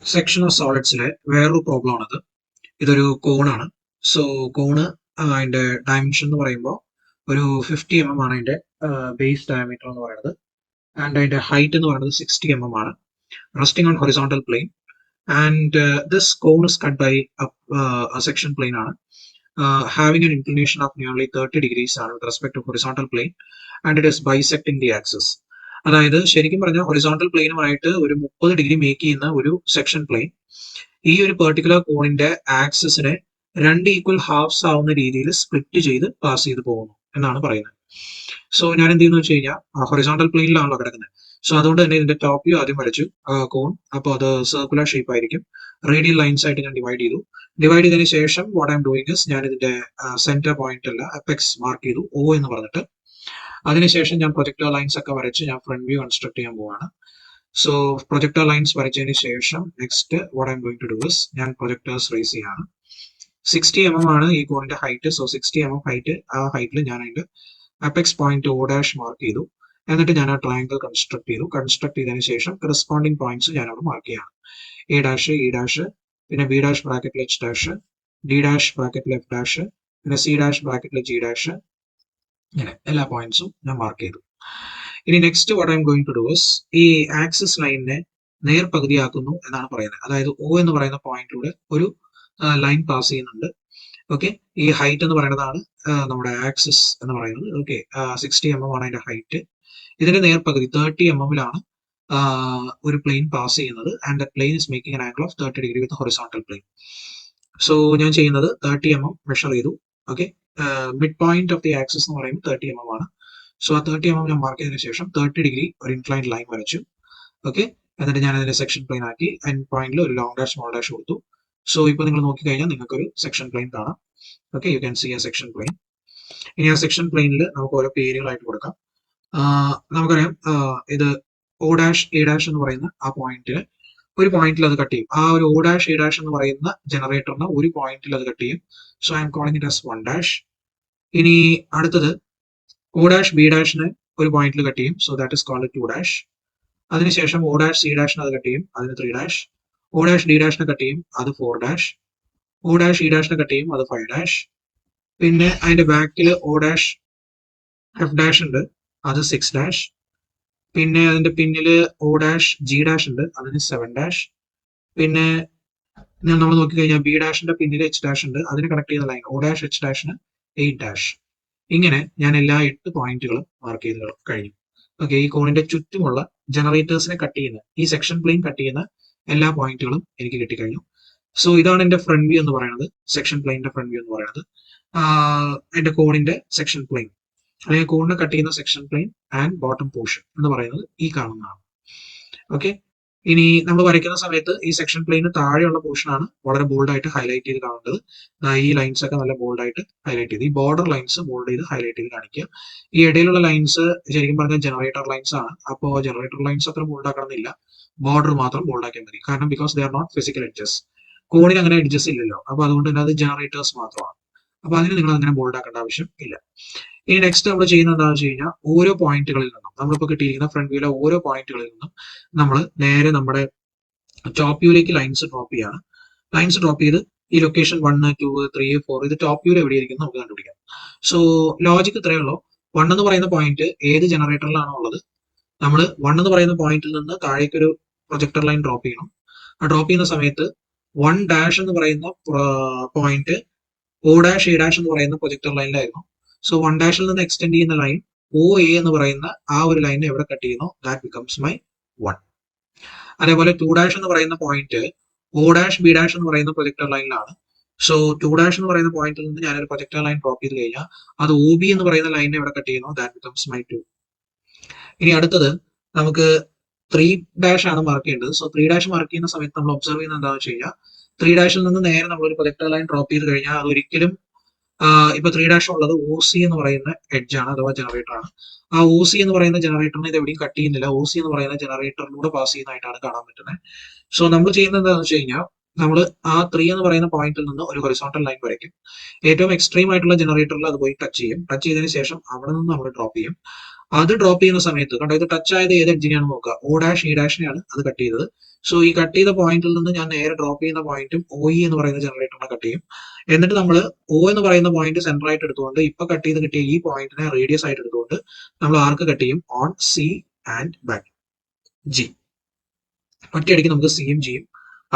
Section of സോളിഡ്സിലെ വേറൊരു problem ആണത്. ഇതൊരു കോണാണ്. സോ കോണ് അതിന്റെ ഡയമെൻഷൻ എന്ന് പറയുമ്പോൾ ഒരു 50 ആണ് അതിന്റെ ബേസ് ഡയമീറ്റർ എന്ന് പറയുന്നത്. ആൻഡ് അതിന്റെ ഹൈറ്റ് എന്ന് പറയുന്നത് 60 ആണ്. Resting on horizontal plane. And this cone is cut by section plane ആണ്. Having an inclination of nearly 30 degrees ആണ് with respect to horizontal plane and it is bisecting the axis. അതായത് ശരിക്കും പറഞ്ഞാൽ horizontal പ്ലെയിനുമായിട്ട് ഒരു 30 degree make ചെയ്യുന്ന ഒരു section plain ഈ ഒരു പെർട്ടിക്കുലർ കോണിന്റെ ആക്സിസിനെ രണ്ട് ഈക്വൽ ഹാഫ്സ് ആവുന്ന രീതിയിൽ സ്പ്ലിറ്റ് ചെയ്ത് പാസ് ചെയ്ത് പോകുന്നു എന്നാണ് പറയുന്നത്. സോ ഞാൻ എന്ത് ചെയ്യുന്നു വെച്ച് കഴിഞ്ഞാൽ ഹൊറിസോണ്ടൽ പ്ലെയിനിലാണല്ലോ കിടക്കുന്നത്. സോ അതുകൊണ്ട് തന്നെ ഇതിന്റെ ടോപ്പ് വ്യൂ ആദ്യം വരച്ചു കോൺ. അപ്പോൾ അത് സർക്കുലർ ഷേപ്പ് ആയിരിക്കും. റേഡിയൽ ലൈൻസ് ആയിട്ട് ഞാൻ ഡിവൈഡ് ചെയ്തു. ഡിവൈഡ് ചെയ്തതിന് ശേഷം what I am doing is ഞാൻ ഇതിന്റെ സെന്റർ പോയിന്റ് അല്ല അപെക്സ് മാർക്ക് ചെയ്തു O എന്ന് പറഞ്ഞിട്ട്. അതിനുശേഷം ഞാൻ പ്രൊജക്ടർ ലൈൻസ് ഒക്കെ വരച്ച് ഞാൻ ഫ്രണ്ട് വ്യൂ കൺസ്ട്രക്ട് ചെയ്യാൻ പോവാണ്. സോ പ്രൊജക്ടർ ലൈൻസ് വരച്ചതിന് ശേഷം next what I am going to do is ഞാൻ പ്രൊജക്ടേഴ്സ് റേസ് ചെയ്യാണ്. 60 ആണ് ഈ കോണിന്റെ ഹൈറ്റ്. സോ 60 ഹൈറ്റ്, ആ ഹൈറ്റിൽ ഞാൻ അതിന്റെ apex point O dash mark ചെയ്തു. എന്നിട്ട് ഞാൻ ആ ട്രയാങ്കിൾ കൺസ്ട്രക്ട് ചെയ്തു. കൺസ്ട്രക്ട് ചെയ്തതിന് ശേഷം കറസ്പോണ്ടിങ് പോയിന്റ്സ് ഞാൻ അവിടെ മാർക്ക് ചെയ്യാണ്. എ ഡാഷ്, ഇ ഡാഷ്, പിന്നെ ബി ഡാഷ് ബ്രാക്കറ്റിൽ എച്ച് ഡാഷ്, ഡി ഡാഷ് ബ്രാക്കറ്റിൽ എഫ് ഡാഷ്, പിന്നെ സി ഡാഷ് ബ്രാക്കറ്റിൽ ജി ഡാഷ്, ഇങ്ങനെ എല്ലാ പോയിന്റ്സും ഞാൻ മാർക്ക് ചെയ്തു. ഇനി next what I am going to do is ഈ ആക്സിസ് ലൈനിനെ നേർപകുതിയാക്കുന്നു എന്നാണ് പറയുന്നത്. അതായത് O എന്ന് പറയുന്ന പോയിന്റിലൂടെ ഒരു ലൈൻ പാസ് ചെയ്യുന്നുണ്ട്. ഓക്കെ, ഈ ഹൈറ്റ് എന്ന് പറയുന്നതാണ് നമ്മുടെ ആക്സിസ് എന്ന് പറയുന്നത്. ഓക്കെ, 60 ആണ് അതിന്റെ ഹൈറ്റ്. ഇതിന്റെ നേർപകുതി 30 ലാണ് ഒരു പ്ലെയിൻ പാസ് ചെയ്യുന്നത്. And the plain is making an angle of 30 degree with horizontal plane. So ഞാൻ ചെയ്യുന്നത് 30 മെഷർ ചെയ്തു. Okay, mid point of the axis എന്ന് പറയുമ്പോൾ 30 ആണ്. സോ ആ 30 ഞാൻ മാർക്ക് ചെയ്തതിനു ശേഷം 30 ഡിഗ്രി ഒരു ഇൻക്ലൈൻഡ് ലൈൻ വരച്ചു. ഓക്കെ, എന്നിട്ട് ഞാൻ അതിന്റെ സെക്ഷൻ പ്ലെയിൻ ആക്കി എൻഡ് പോയിന്റിൽ ഒരു ലോങ് ഡാഷ് സ്മോൾ ഡാഷ് കൊടുത്തു. സോ ഇപ്പൊ നിങ്ങൾ നോക്കിക്കഴിഞ്ഞാൽ നിങ്ങൾക്ക് ഒരു സെക്ഷൻ പ്ലെയിൻ കാണാം. Okay, you can see A section plain. ഇനി ആ സെക്ഷൻ പ്ലെയിനിൽ നമുക്ക് ഓരോ പേരുകളായിട്ട് കൊടുക്കാം. നമുക്കറിയാം ഇത് O ഡാഷ് എ ഡാഷ് എന്ന് പറയുന്ന ആ പോയിന്റിൽ ഒരു പോയിന്റിൽ അത് കട്ട് ചെയ്യും. ആ ഒരു O ഡാഷ് എ ഡാഷ് എന്ന് പറയുന്ന ജനറേറ്ററിന് ഒരു പോയിന്റിൽ അത് കട്ട് ചെയ്യും. So I M calling it as 1 dash. ഇനി അടുത്തത് O ഡാഷ് ബി ഡാഷിന് ഒരു പോയിന്റിൽ കട്ട് ചെയ്യും. So that is called 2 dash. അതിനുശേഷം O ഡാഷ് സി ഡാഷിന് അത് കട്ട് ചെയ്യും, അതിന് 3 ഡാഷ്. O ഡാഷ് ഡി ഡാഷിന് കട്ട് ചെയ്യും, അത് 4 ഡാഷ്. O ഡാഷ് ഇ ഡാഷിന് കട്ട് ചെയ്യും, അത് 5 ഡാഷ്. പിന്നെ അതിന്റെ ബാക്കിൽ O ഡാഷ് എഫ് ഡാഷ് ഉണ്ട്, അത് 6 ഡാഷ്. പിന്നെ അതിന്റെ പിന്നില് O ഡാഷ് ജി ഡാഷ് ഉണ്ട്, അതിന് 7 ഡാഷ്. പിന്നെ നമ്മൾ നോക്കിക്കഴിഞ്ഞാൽ ബി ഡാഷിന്റെ പിന്നിൽ എച്ച് ഡാഷ് ഉണ്ട്, അതിന് കണക്ട് ചെയ്യുന്ന ലൈൻ O ഡാഷ് എച്ച് ഡാഷിന് 8 ഡാഷ്. ഇങ്ങനെ ഞാൻ എല്ലാ 8 പോയിന്റുകളും മാർക്ക് ചെയ്ത് കഴിഞ്ഞു. ഓക്കെ, ഈ കോണിന്റെ ചുറ്റുമുള്ള ജനറേറ്റേഴ്സിനെ കട്ട് ചെയ്യുന്ന ഈ സെക്ഷൻ പ്ലെയിൻ കട്ട് ചെയ്യുന്ന എല്ലാ പോയിന്റുകളും എനിക്ക് കിട്ടിക്കഴിഞ്ഞു. സോ ഇതാണ് എന്റെ ഫ്രണ്ട് വ്യൂ എന്ന് പറയുന്നത്, സെക്ഷൻ പ്ലെയിനിന്റെ ഫ്രണ്ട് വ്യൂ എന്ന് പറയുന്നത്. എന്റെ കോണിന്റെ സെക്ഷൻ പ്ലെയിൻ അല്ലെങ്കിൽ കോണിനെ കട്ട് ചെയ്യുന്ന section plain and bottom portion എന്ന് പറയുന്നത് ഈ കാണുന്നതാണ്. ഓക്കെ, ഇനി നമ്മൾ വരയ്ക്കുന്ന സമയത്ത് ഈ സെക്ഷൻ പ്ലെയിന് താഴെയുള്ള പോർഷൻ ആണ് വളരെ ബോൾഡ് ആയിട്ട് ഹൈലൈറ്റ് ചെയ്ത് കാണേണ്ടത്. ഈ ലൈൻസ് ഒക്കെ നല്ല ബോൾഡ് ആയിട്ട് ഹൈലൈറ്റ് ചെയ്ത്, ഈ ബോർഡർ ലൈൻസ് ബോൾഡ് ചെയ്ത് ഹൈലൈറ്റ് ചെയ്ത് കാണിക്കുക. ഈ ഇടയിലുള്ള ലൈൻസ് ശരിക്കും പറഞ്ഞാൽ ജനറേറ്റർ ലൈൻസ് ആണ്. അപ്പോൾ ജനറേറ്റർ ലൈൻസ് അത്ര ബോൾഡ് ആക്കണമെന്നില്ല, ബോർഡർ മാത്രം ബോൾഡ് ആക്കിയാൽ മതി. കാരണം because they are not physical edges. കോണിന് അങ്ങനെ എഡ്ജസ് ഇല്ലല്ലോ, അപ്പൊ അതുകൊണ്ട് തന്നെ അത് ജനറേറ്റേഴ്സ് മാത്രമാണ്. അപ്പൊ അതിന് നിങ്ങൾ അങ്ങനെ ബോൾഡ് ആക്കേണ്ട ആവശ്യം ഇല്ല. ഇനി നെക്സ്റ്റ് നമ്മൾ ചെയ്യുന്നത് എന്താണെന്ന് വെച്ച് കഴിഞ്ഞാൽ ഓരോ പോയിന്റുകളിൽ നിന്നും നമ്മളിപ്പോൾ കിട്ടിയിരിക്കുന്ന ഫ്രണ്ട് വ്യൂയിലെ ഓരോ പോയിന്റുകളിൽ നിന്നും നമ്മൾ നേരെ നമ്മുടെ ടോപ്പ് വ്യൂയിലേക്ക് ലൈൻസ് ഡ്രോപ്പ് ചെയ്യാണ്. ലൈൻസ് ഡ്രോപ്പ് ചെയ്ത് ഈ ലൊക്കേഷൻ 1, 2, 3, 4 ഇത് ടോപ്പ് വ്യൂയിൽ എവിടെയായിരിക്കും നമുക്ക് കണ്ടുപിടിക്കാം. സോ ലോജിക്ക് ഇത്രയേ ഉള്ളൂ. 1 എന്ന് പറയുന്ന പോയിന്റ് ഏത് ജനറേറ്ററിലാണോ ഉള്ളത്, നമ്മൾ 1 എന്ന് പറയുന്ന പോയിന്റിൽ നിന്ന് താഴേക്ക് ഒരു പ്രൊജക്ടർ ലൈൻ ഡ്രോപ്പ് ചെയ്യണം. ആ ഡ്രോപ്പ് ചെയ്യുന്ന സമയത്ത് 1 ഡാഷ് എന്ന് പറയുന്ന point O dash A dash എന്ന് പറയുന്ന പ്രൊജക്ടർ ലൈനിലായിരുന്നു. സോ 1 ഡാഷിൽ നിന്ന് എക്സ്റ്റെൻഡ് ചെയ്യുന്ന ലൈൻ OA എന്ന് പറയുന്ന ആ ഒരു ലൈനെ എവിടെ കട്ട് ചെയ്യുന്നു, ദാറ്റ് ബിക്കംസ് മൈ 1. അതേപോലെ 2 ഡാഷ് എന്ന് പറയുന്ന point O dash B dash എന്ന് പറയുന്ന പ്രൊജക്ടർ ലൈനിലാണ്. സോ 2 ഡാഷ് എന്ന് പറയുന്ന പോയിന്റിൽ നിന്ന് ഞാനൊരു പ്രൊജക്ടർ ലൈൻ ഡ്രോപ്പ് ചെയ്ത് കഴിഞ്ഞാൽ അത് OB എന്ന് പറയുന്ന ലൈനെ എവിടെ കട്ട് ചെയ്യുന്നു, ദാറ്റ് ബിക്കംസ് മൈ 2. ഇനി അടുത്തത് നമുക്ക് 3 ഡാഷ് ആണ് മാർക്ക് ചെയ്യേണ്ടത്. സോ 3 ഡാഷ് മാർക്ക് ചെയ്യുന്ന സമയത്ത് നമ്മൾ ഒബ്സർവ് ചെയ്യുന്നത് എന്താണെന്ന് വെച്ച് കഴിഞ്ഞാൽ 3 ഡാഷിൽ നിന്ന് നേരെ നമ്മൾ ഒരു പ്രൊജക്ടർ ലൈൻ ഡ്രോപ്പ് ചെയ്ത് കഴിഞ്ഞാൽ അത് ഒരിക്കലും ഇപ്പൊ 3 ഡാഷ് ഉള്ളത് OC എന്ന് പറയുന്ന എഡ്ജ് ആണ് അഥവാ ജനറേറ്റർ ആണ്. ആ OC എന്ന് പറയുന്ന ജനറേറ്ററിനെ ഇത് എവിടെയും കട്ട് ചെയ്യുന്നില്ല, OC എന്ന് പറയുന്ന ജനറേറ്ററിലൂടെ പാസ് ചെയ്യുന്നതായിട്ടാണ് കാണാൻ പറ്റുന്നത്. സോ നമ്മൾ ചെയ്യുന്നത് എന്താണെന്ന് വെച്ച് കഴിഞ്ഞാൽ നമ്മൾ ആ 3 എന്ന് പറയുന്ന പോയിന്റിൽ നിന്ന് ഒരു ഹൊറിസോണ്ടൽ ലൈൻ വരയ്ക്കും. ഏറ്റവും എക്സ്ട്രീം ആയിട്ടുള്ള ജനറേറ്ററിൽ അത് പോയി ടച്ച് ചെയ്യും. ടച്ച് ചെയ്തതിനു ശേഷം അവിടെ നിന്ന് നമ്മൾ ഡ്രോപ്പ് ചെയ്യും. അത് ഡ്രോപ്പ് ചെയ്യുന്ന സമയത്ത് കണ്ടോ, ഇത് ടച്ച് ആയത് ഏത് എഡ്ജിനെയാണ് നോക്കുക, O ഡാഷ് E ഡാഷിനെയാണ് അത് കട്ട് ചെയ്തത്. സോ ഈ കട്ട് ചെയ്ത പോയിന്റിൽ നിന്ന് ഞാൻ നേരെ ഡ്രോപ്പ് ചെയ്യുന്ന പോയിന്റും OE എന്ന് പറയുന്ന ജനറേറ്ററിനെ കട്ട് ചെയ്യും. എന്നിട്ട് നമ്മൾ O എന്ന് പറയുന്ന പോയിന്റ് സെന്റർ ആയിട്ട് എടുത്തുകൊണ്ട് ഇപ്പൊ കട്ട് ചെയ്ത് കിട്ടിയ ഈ പോയിന്റിനെ റേഡിയസ് ആയിട്ട് എടുത്തുകൊണ്ട് നമ്മൾ ആർക്ക് കട്ട് ചെയ്യും, on C and back G. ഒറ്റയടിക്ക് നമുക്ക് സിയും ജിയും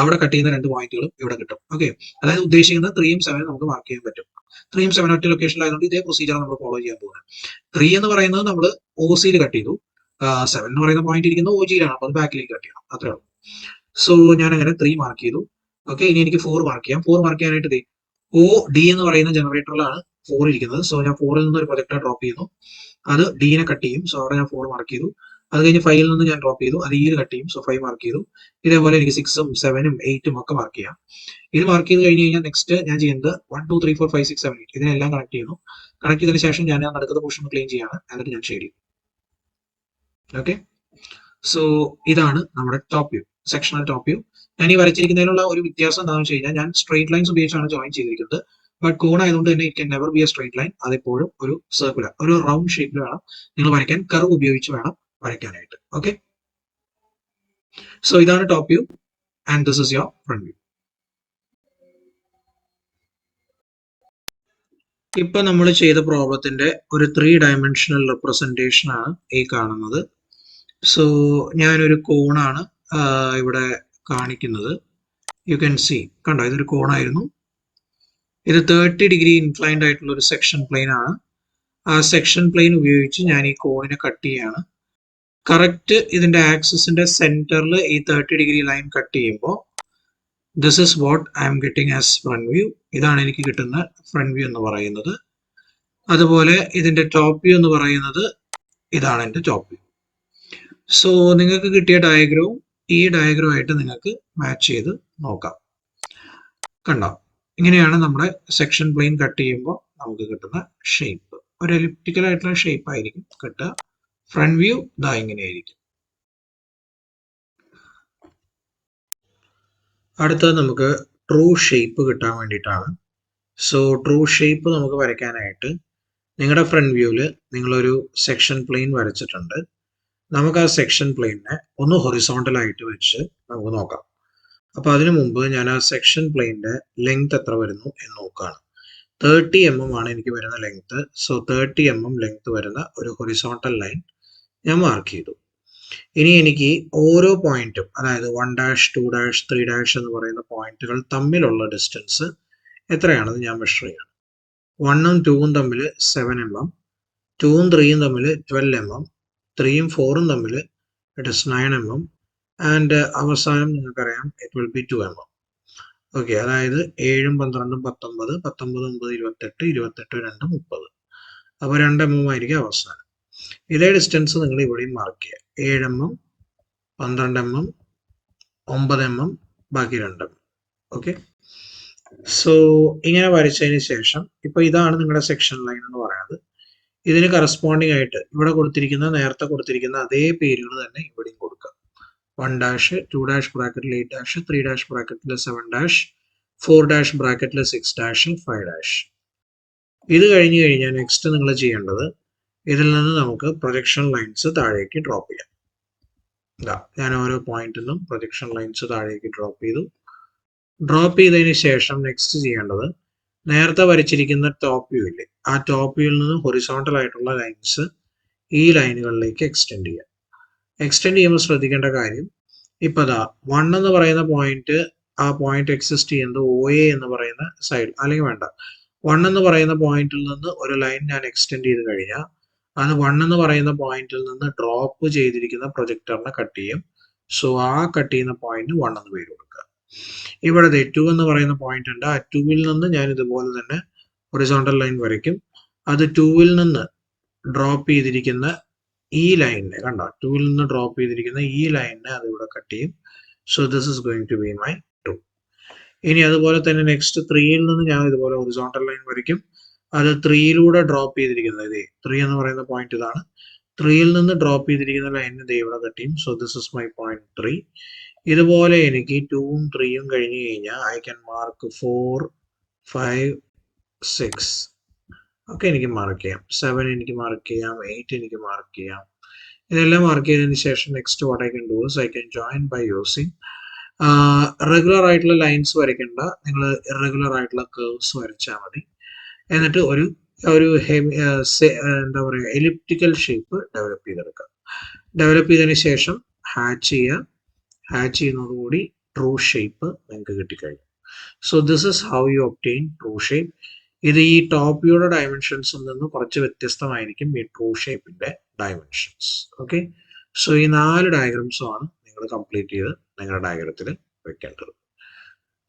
അവിടെ കട്ട് ചെയ്യുന്ന രണ്ട് പോയിന്റുകളും ഇവിടെ കിട്ടും. ഓക്കെ, അതായത് ഉദ്ദേശിക്കുന്നത് 3യും 7 നമുക്ക് മാർക്ക് ചെയ്യാൻ പറ്റും. 3യും 7 ഒറ്റ ലൊക്കേഷനിലായതുകൊണ്ട് ഇതേ പ്രൊസീജിയർ നമ്മൾ ഫോളോ ചെയ്യാൻ പോകുന്നത്. 3 എന്ന് പറയുന്നത് നമ്മൾ OC കട്ട് ചെയ്തു, 7 എന്ന് പറയുന്ന പോയിന്റ് ഇരിക്കുന്നത് OG-യിലാണ്, അപ്പോൾ അത് ബാക്കിലേക്ക് കട്ട് ചെയ്യണം, അത്രേ ഉള്ളൂ. സോ ഞാൻ അങ്ങനെ 3 മാർക്ക് ചെയ്തു. ഓക്കെ, ഇനി എനിക്ക് 4 മാർക്ക് ചെയ്യാം. 4 മാർക്ക് ചെയ്യാനായിട്ട് OD എന്ന് പറയുന്ന ജനറേറ്ററിലാണ് 4 ഇരിക്കുന്നത്. സോ ഞാൻ 4ൽ നിന്ന് ഒരു പ്രൊജക്ടർ ഡ്രോപ്പ് ചെയ്യുന്നു, അത് D-നെ കട്ട് ചെയ്യും. സോ അവിടെ ഞാൻ 4 മാർക്ക് ചെയ്തു. അത് കഴിഞ്ഞ് 5ൽ നിന്ന് ഞാൻ ഡ്രോപ്പ് ചെയ്തു, അത് E-ൽ കട്ട് ചെയ്യും. സോ 5 മാർക്ക് ചെയ്തു. ഇതേപോലെ എനിക്ക് 6ഉം 7ഉം 8ഉം ഒക്കെ മാർക്ക് ചെയ്യാം. ഇത് മാർക്ക് ചെയ്ത് കഴിഞ്ഞ് കഴിഞ്ഞാൽ നെക്സ്റ്റ് ഞാൻ ചെയ്യുന്നത് 1 2 3 4 5 6 7 8 ഇതിനെല്ലാം കണക്ട് ചെയ്യുന്നു. കണക്ട് ചെയ്തതിന് ശേഷം ഞാൻ നടക്കുന്ന പോർഷൻ ക്ലീൻ ചെയ്യാണ്, എന്നിട്ട് ഞാൻ ഷെയ്ഡ് ചെയ്യും. ഓക്കെ, സോ ഇതാണ് നമ്മുടെ top view, sectional top view. ഞാൻ ഈ വരച്ചിരിക്കുന്നതിനുള്ള ഒരു വ്യത്യാസം എന്താണെന്ന് വെച്ച് കഴിഞ്ഞാൽ ഞാൻ സ്ട്രേറ്റ് ലൈൻസ് ഉപയോഗിച്ചാണ് ജോയിൻ ചെയ്തിരിക്കുന്നത്. ബട്ട് കോൺ ആയതുകൊണ്ട് തന്നെ it can never be A straight line, അതെപ്പോഴും ഒരു സർക്കുലർ, ഒരു റൗണ്ട് ഷേപ്പിൽ വേണം നിങ്ങൾ വരയ്ക്കാൻ, കർവ് ഉപയോഗിച്ച് വേണം വരയ്ക്കാനായിട്ട്. ഓക്കെ, സോ ഇതാണ് top view and this is your friend view. ഇപ്പൊ നമ്മൾ ചെയ്ത പ്രോബ്ലത്തിന്റെ ഒരു 3 ഡയമെൻഷണൽ റെപ്രസെന്റേഷൻ ആണ് ഈ കാണുന്നത്. സോ ഞാനൊരു കോണാണ് ഇവിടെ കാണിക്കുന്നത്. യു ക്യാൻ സി, കണ്ടോ, ഇതൊരു കോണായിരുന്നു. ഇത് 30 ഡിഗ്രി ഇൻക്ലൈൻഡ് ആയിട്ടുള്ള ഒരു സെക്ഷൻ പ്ലെയിൻ ആണ്. ആ സെക്ഷൻ പ്ലെയിൻ ഉപയോഗിച്ച് ഞാൻ ഈ കോണിനെ കട്ട് ചെയ്യാണ്. കറക്റ്റ് ഇതിന്റെ ആക്സിസിന്റെ സെന്ററിൽ ഈ 30 ഡിഗ്രി ലൈൻ കട്ട് ചെയ്യുമ്പോൾ this is what I am getting as front view. ഇതാണ് എനിക്ക് കിട്ടുന്ന ഫ്രണ്ട് വ്യൂ എന്ന് പറയുന്നത്. അതുപോലെ ഇതിന്റെ ടോപ്പ് വ്യൂ എന്ന് പറയുന്നത് ഇതാണ് എൻ്റെ ടോപ്പ് വ്യൂ. സോ നിങ്ങൾക്ക് കിട്ടിയ ഡയഗ്രവും ഈ ഡയഗ്രമായിട്ട് നിങ്ങൾക്ക് മാച്ച് ചെയ്ത് നോക്കാം. കണ്ടോ, ഇങ്ങനെയാണ് നമ്മുടെ സെക്ഷൻ പ്ലെയിൻ കട്ട് ചെയ്യുമ്പോൾ നമുക്ക് കിട്ടുന്ന ഷേപ്പ്. ഒരു എലിപ്റ്റിക്കൽ ആയിട്ടുള്ള ഷേപ്പ് ആയിരിക്കും കിട്ടുക. ഫ്രണ്ട് വ്യൂ ദാ ഇങ്ങനെയായിരിക്കും. അടുത്തത് നമുക്ക് ട്രൂ ഷേപ്പ് കിട്ടാൻ വേണ്ടിയിട്ടാണ്. സോ ട്രൂ ഷേപ്പ് നമുക്ക് വരയ്ക്കാനായിട്ട് നിങ്ങളുടെ ഫ്രണ്ട് വ്യൂവിൽ നിങ്ങളൊരു സെക്ഷൻ പ്ലെയിൻ വരച്ചിട്ടുണ്ട്. നമുക്ക് ആ സെക്ഷൻ പ്ലെയിനെ ഒന്ന് ഹൊറിസോണ്ടൽ ആയിട്ട് വെച്ച് നമുക്ക് നോക്കാം. അപ്പോൾ അതിനു മുമ്പ് ഞാൻ ആ സെക്ഷൻ പ്ലെയിൻ്റെ ലെങ്ത് എത്ര വരുന്നു എന്ന് നോക്കുകയാണ്. 30 mm ആണ് എനിക്ക് വരുന്ന ലെങ്ത്. സോ 30 mm ലെങ്ത് വരുന്ന ഒരു ഹൊറിസോണ്ടൽ ലൈൻ ഞാൻ മാർക്ക് ചെയ്തു. ഇനി എനിക്ക് ഓരോ പോയിന്റും, അതായത് 1 ഡാഷ് 2 ഡാഷ് 3 ഡാഷ് എന്ന് പറയുന്ന പോയിന്റുകൾ തമ്മിലുള്ള ഡിസ്റ്റൻസ് എത്രയാണെന്ന് ഞാൻ മെഷർ ചെയ്യണം. 1ഉം 2ഉം തമ്മിൽ 7 mm, 2ഉം 3ഉം തമ്മിൽ 12 mm, 3ഉം 4ഉം തമ്മിൽ ഇറ്റ് ഇസ് 9 mm, ആൻഡ് അവസാനം നിങ്ങൾക്കറിയാം it will be 2 mm. Okay, അതായത് 7ഉം 12ഉം 19, 19 9 28, 28 2 30. അപ്പോൾ 2 mm ആയിരിക്കും അവസാനം. ഇതേ ഡിസ്റ്റൻസ് നിങ്ങൾ ഇവിടെയും മാർക്ക് ചെയ്യുക. 7 mm, 12 mm, 9 mm, ബാക്കി 2 mm. ഓക്കെ, സോ ഇങ്ങനെ വരച്ചതിന് ശേഷം ഇപ്പൊ ഇതാണ് നിങ്ങളുടെ സെക്ഷൻ ലൈൻ എന്ന് പറയുന്നത്. ഇതിന് കറസ്പോണ്ടിങ് ആയിട്ട് ഇവിടെ കൊടുത്തിരിക്കുന്ന, നേരത്തെ കൊടുത്തിരിക്കുന്ന അതേ പേരുകൾ തന്നെ ഇവിടെയും കൊടുക്കുക. 1 ഡാഷ് 2 ഡാഷ് ബ്രാക്കറ്റിൽ 8 ഡാഷ് 3 ഡാഷ് ബ്രാക്കറ്റിൽ 7 ഡാഷ് 4 ഡാഷ് ബ്രാക്കറ്റിൽ 6 ഡാഷ് 5 ഡാഷ്. ഇത് കഴിഞ്ഞ് കഴിഞ്ഞാൽ നെക്സ്റ്റ് നിങ്ങൾ ചെയ്യേണ്ടത് ഇതിൽ നിന്ന് നമുക്ക് പ്രൊജക്ഷൻ ലൈൻസ് താഴേക്ക് ഡ്രോപ്പ് ചെയ്യാം. ഇതാ ഞാൻ ഓരോ പോയിന്റിൽ നിന്നും പ്രൊജക്ഷൻ ലൈൻസ് താഴേക്ക് ഡ്രോപ്പ് ചെയ്തു. ഡ്രോപ്പ് ചെയ്തതിന് ശേഷം നെക്സ്റ്റ് ചെയ്യേണ്ടത് നേരത്തെ വരച്ചിരിക്കുന്ന ടോപ്പ് വ്യൂ ഇല്ലേ, ആ ടോപ്പ് വ്യൂവിൽ നിന്ന് ഹൊറിസോണ്ടൽ ആയിട്ടുള്ള ലൈൻസ് ഈ ലൈനുകളിലേക്ക് എക്സ്റ്റെൻഡ് ചെയ്യാം. എക്സ്റ്റെൻഡ് ചെയ്യുമ്പോൾ ശ്രദ്ധിക്കേണ്ട കാര്യം, ഇപ്പൊ ദാ 1 എന്ന് പറയുന്ന പോയിന്റ്, ആ പോയിന്റ് എക്സിസ്റ്റ് ചെയ്യുന്നത് OA എന്ന് പറയുന്ന സൈഡ്, അല്ലെങ്കിൽ വേണ്ട, 1 എന്ന് പറയുന്ന പോയിന്റിൽ നിന്ന് ഒരു ലൈൻ ഞാൻ എക്സ്റ്റെൻഡ് ചെയ്ത് കഴിഞ്ഞാൽ അത് 1 എന്ന് പറയുന്ന പോയിന്റിൽ നിന്ന് ഡ്രോപ്പ് ചെയ്തിരിക്കുന്ന പ്രൊജക്ടറിനെ കട്ട് ചെയ്യും. സോ ആ കട്ട് ചെയ്യുന്ന പോയിന്റ് 1 എന്ന് പേര് കൊടുക്കുക. ഇവിടെ 2 എന്ന് പറയുന്ന പോയിന്റ് ഉണ്ട്. ആ 2വിൽ നിന്ന് ഞാൻ ഇതുപോലെ തന്നെ ഹൊറിസോണ്ടൽ ലൈൻ വരയ്ക്കും. അത് 2വിൽ നിന്ന് ഡ്രോപ്പ് ചെയ്തിരിക്കുന്ന ഈ ലൈനിനെ കണ്ടോ, 2വിൽ നിന്ന് ഡ്രോപ്പ് ചെയ്തിരിക്കുന്ന ഈ ലൈനിനെ അത് ഇവിടെ കട്ട് ചെയ്യും. So this is going to be my 2. ഇനി അതുപോലെ തന്നെ നെക്സ്റ്റ് 3യിൽ നിന്ന് ഞാൻ ഇതുപോലെ ഹൊറിസോണ്ടൽ ലൈൻ വരയ്ക്കും. അത് 3യിലൂടെ ഡ്രോപ്പ് ചെയ്തിരിക്കുന്നത് 3 എന്ന് പറയുന്ന പോയിന്റ് ഇതാണ്. 3യിൽ നിന്ന് ഡ്രോപ്പ് ചെയ്തിരിക്കുന്ന ലൈനിനെ ഇവിടെ കട്ട് ചെയ്യും. So this is my point 3. ഇതുപോലെ എനിക്ക് 2ഉം 3ഉം കഴിഞ്ഞു കഴിഞ്ഞാൽ ഐ ക്യാൻ മാർക്ക് 4 5 6. ഒക്കെ എനിക്ക് മാർക്ക് ചെയ്യാം. 7 എനിക്ക് മാർക്ക് ചെയ്യാം, 8 എനിക്ക് മാർക്ക് ചെയ്യാം. ഇതെല്ലാം മാർക്ക് ചെയ്തതിന് ശേഷം next what I can do is I can join by using regular ആയിട്ടുള്ള ലൈൻസ് വരയ്ക്കേണ്ട, നിങ്ങൾ ഇറഗുലർ ആയിട്ടുള്ള കേർവ്സ് വരച്ചാൽ മതി. എന്നിട്ട് ഒരു ഒരു എന്താ പറയുക, എലിപ്റ്റിക്കൽ ഷേപ്പ് ഡെവലപ്പ് ചെയ്തെടുക്കുക. ഡെവലപ്പ് ചെയ്തതിന് ശേഷം ഹാച്ച് ചെയ്യുക. ഹാച്ച് ചെയ്യുന്നതോടുകൂടി ട്രൂ ഷേപ്പ് നിങ്ങൾക്ക് കിട്ടിക്കഴിഞ്ഞു. So this is how you obtain true shape. ഇത് ഈ ടോപ്പ് വ്യൂയുടെ ഡയമെൻഷൻസിൽ നിന്ന് കുറച്ച് വ്യത്യസ്തമായിരിക്കും ഈ ട്രൂ ഷേപ്പിന്റെ ഡയമെൻഷൻസ്. ഓക്കെ, സോ ഈ 4 ഡയഗ്രംസുമാണ് നിങ്ങൾ കംപ്ലീറ്റ് ചെയ്ത് നിങ്ങളുടെ ഡയഗ്രത്തിൽ വെക്കേണ്ടത്.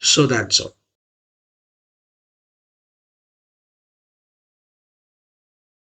So that's all.